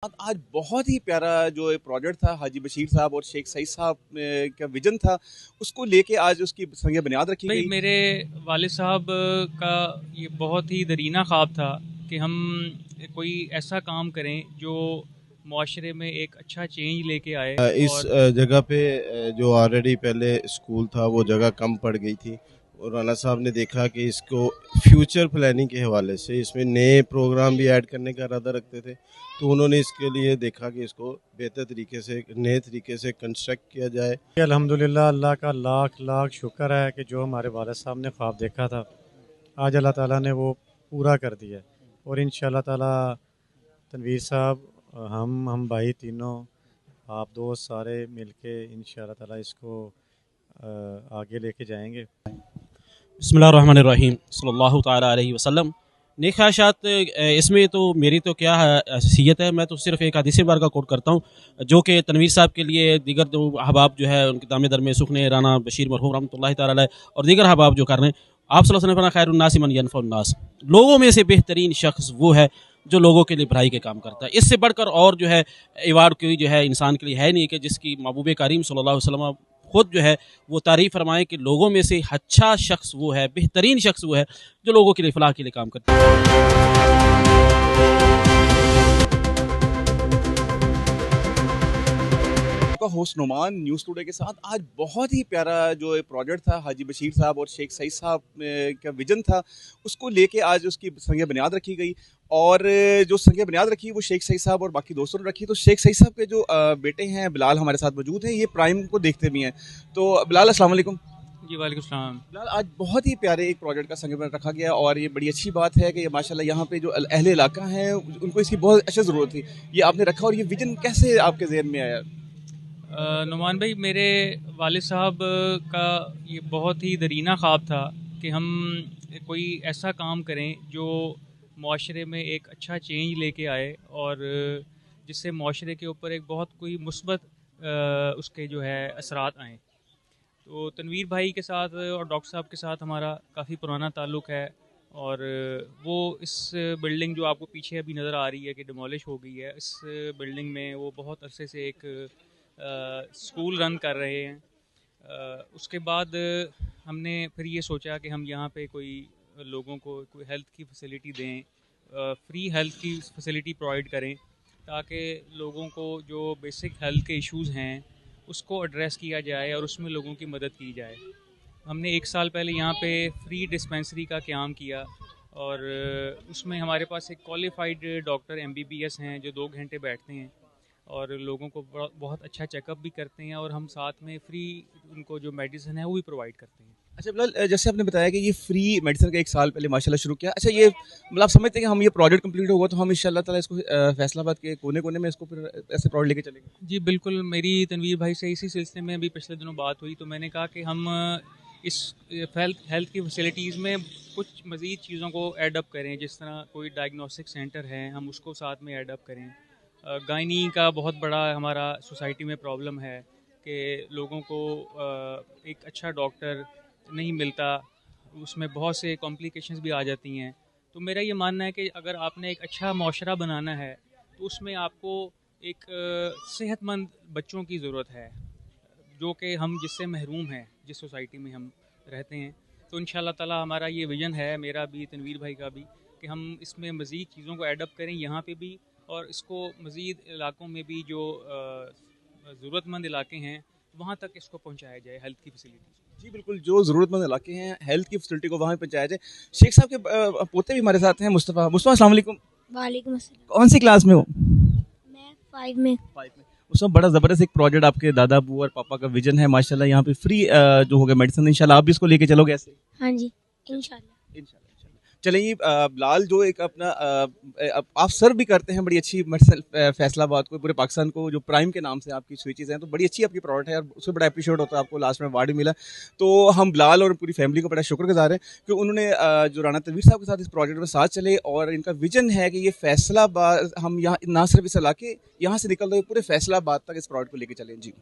आज बहुत ही प्यारा जो प्रोजेक्ट था हाजी बशीर साहब और शेख सईद साहब का विजन था, उसको लेके आज उसकी संग बुनियाद रखी भाई गई। मेरे वालिद साहब का ये बहुत ही दरीना ख्वाब था कि हम कोई ऐसा काम करें जो मुआशरे में एक अच्छा चेंज लेके आए। इस और जगह पे जो ऑलरेडी पहले स्कूल था वो जगह कम पड़ गई थी और राना साहब ने देखा कि इसको फ्यूचर प्लानिंग के हवाले से इसमें नए प्रोग्राम भी ऐड करने का इरादा रखते थे, तो उन्होंने इसके लिए देखा कि इसको बेहतर तरीके से नए तरीके से कंस्ट्रक्ट किया जाए। अल्हम्दुलिल्लाह, अल्लाह का लाख लाख शुक्र है कि जो हमारे वालिद साहब ने ख्वाब देखा था आज अल्लाह ताला ने वो पूरा कर दिया। और इंशाअल्लाह ताला तनवीर साहब, हम भाई तीनों, आप दोस्त सारे मिलके इंशाअल्लाह ताला इसको आगे लेके जाएंगे। बिस्मिल्लाहिर्रहमानिर्रहीम सल्लल्लाहु ताला अलैहि वसल्लम। नेक ख्वाहिशात इसमें तो मेरी तो क्या हैसियत है, मैं तो सिर्फ एक हदीस बार का कोट करता हूँ जो कि तनवीर साहब के लिए, दीगर जो अहबाब जो है उनके दामे दर में सुखने राना बशीर मरहूम रहमतुल्लाहि ताला अलैह और दीगर अहबाब जो कर रहे हैं, आप सल्लल्लाहु अलैहि वसल्लम खैरुन्नास मन यनफउन्नास, लोगों में से बेहतरीन शख्स वो है जो लोगों के लिए भलाई के काम करता है। इससे बढ़कर और जो है एवार्ड कोई जो है इंसान के लिए है नहीं कि जिसकी महबूब करीम सल्लल्लाहु अलैहि वसल्लम खुद जो है वो तारीफ़ फरमाए कि लोगों में से अच्छा शख्स वो है, बेहतरीन शख्स वो है जो लोगों के लिए फलाह के लिए काम करता है। आपका होस्ट नुमान न्यूज़ टुडे के साथ आज बहुत ही प्यारा जो प्रोजेक्ट था हाजी बशीर साहब और शेख सईद साहब का विजन था, उसको लेके आज उसकी संग बुनियाद रखी गई। और जो संग बुनियाद रखी वो शेख सईद साहब और बाकी दोस्तों ने रखी। तो शेख सईद साहब के जो बेटे हैं बिलाल हमारे साथ मौजूद हैं, ये प्राइम को देखते भी हैं। तो बिलाल, अस्सलाम वालेकुम। जी वालेकुम सलाम। बिलाल, आज बहुत ही प्यारे एक प्रोजेक्ट का संग बुनियाद रखा गया और ये बड़ी अच्छी बात है कि माशाल्लाह यहाँ पे जो अहले इलाका हैं उनको इसकी बहुत अच्छी ज़रूरत थी, ये आपने रखा। और ये विजन कैसे आपके जहन में आया? नुमान भाई, मेरे वालिद साहब का ये बहुत ही दरीना ख्वाब था कि हम कोई ऐसा काम करें जो मुआशरे में एक अच्छा चेंज लेके आए और जिससे मुआशरे के ऊपर एक बहुत कोई मुस्बत उसके जो है असरात आएँ। तो तनवीर भाई के साथ और डॉक्टर साहब के साथ हमारा काफ़ी पुराना ताल्लुक़ है और वो इस बिल्डिंग जो आपको पीछे अभी नज़र आ रही है कि डिमोलिश हो गई है, इस बिल्डिंग में वो बहुत अरसे से एक स्कूल रन कर रहे हैं। उसके बाद हमने फिर ये सोचा कि हम यहाँ पे कोई लोगों को कोई हेल्थ की फैसिलिटी दें, फ्री हेल्थ की फैसिलिटी प्रोवाइड करें ताकि लोगों को जो बेसिक हेल्थ के इश्यूज़ हैं उसको एड्रेस किया जाए और उसमें लोगों की मदद की जाए। हमने 1 साल पहले यहाँ पे फ्री डिस्पेंसरी का क़याम किया और उसमें हमारे पास एक क्वालिफाइड डॉक्टर MBBS हैं जो 2 घंटे बैठते हैं और लोगों को बहुत अच्छा चेकअप भी करते हैं और हम साथ में फ्री उनको जो मेडिसिन है वो भी प्रोवाइड करते हैं। अच्छा बिलाल, जैसे आपने बताया कि ये फ्री मेडिसिन का 1 साल पहले माशाल्लाह शुरू किया। अच्छा, ये मतलब आप समझते हैं कि हम ये प्रोजेक्ट कंप्लीट होगा तो हम इंशाल्लाह ताला इसको फैसलाबाद के कोने कोने में इसको फिर ऐसे प्रोजेक्ट लेके चलेंगे? जी बिल्कुल, मेरी तनवीर भाई से इसी सिलसिले में अभी पिछले दिनों बात हुई तो मैंने कहा कि हम इस हेल्थ की फैसिलिटीज़ में कुछ मज़ीद चीज़ों को एडअप करें। जिस तरह कोई डायग्नोस्टिक सेंटर है हम उसको साथ में एडअप करें। गायनी का बहुत बड़ा हमारा सोसाइटी में प्रॉब्लम है कि लोगों को एक अच्छा डॉक्टर नहीं मिलता, उसमें बहुत से कॉम्प्लिकेशंस भी आ जाती हैं। तो मेरा ये मानना है कि अगर आपने एक अच्छा माशरा बनाना है तो उसमें आपको एक सेहतमंद बच्चों की ज़रूरत है जो कि हम जिससे महरूम हैं, जिस सोसाइटी में हम रहते हैं। तो इंशाल्लाह ताला हमारा ये विज़न है, मेरा भी तनवीर भाई का भी, कि हम इसमें मज़ीद चीज़ों को एडअप करें यहाँ पे भी और इसको मज़ीद इलाकों में भी जो ज़रूरतमंद इलाके हैं वहाँ तक इसको पहुँचाया जाए हेल्थ की फैसिलिटीज़। जी बिल्कुल, जो ज़रूरतमंद इलाके हैं हेल्थ की फैसिलिटी को वहाँ पे पहुँचाया जाए। शेख साहब के पोते भी हमारे साथ हैं, मुस्तफ़ा। मुस्तफ़ा, अस्सलाम वालेकुम। वालेकुम अस्सलाम। कौन सी क्लास में हो? मैं 5 में। 5 में। उसमें बड़ा ज़बरदस्त एक प्रोजेक्ट आपके दादा अबू और पापा का विजन है माशाल्लाह। यहाँ पे फ्री जो होगा मेडिसिन, इंशाल्लाह आप भी इसको लेके चलोगे ऐसे? हाँ जी, इंशाल्लाह। इंशाल्लाह। चलिए, बिलाल जो एक अपना आप सर्व भी करते हैं बड़ी अच्छी मेडिसिन फैसलाबाद को, पूरे पाकिस्तान को, जो प्राइम के नाम से आपकी स्विचेज़ हैं, तो बड़ी अच्छी आपकी प्रोडक्ट है और उससे बड़ा अप्रिशिएट होता है। आपको लास्ट में अवार्ड भी मिला, तो हम बिलाल और पूरी फैमिली को बड़ा शुक्रगुजार हैं कि उन्होंने जो राना तनवीर साहब के साथ इस प्रोजेक्ट में साथ चले। और इनका विजन है कि ये फैसलाबाद हम यहाँ ना सिर्फ इस इलाके यहाँ से निकलते हुए पूरे फैसलाबाद तक इस प्रोजेक्ट को लेके चलें। जी।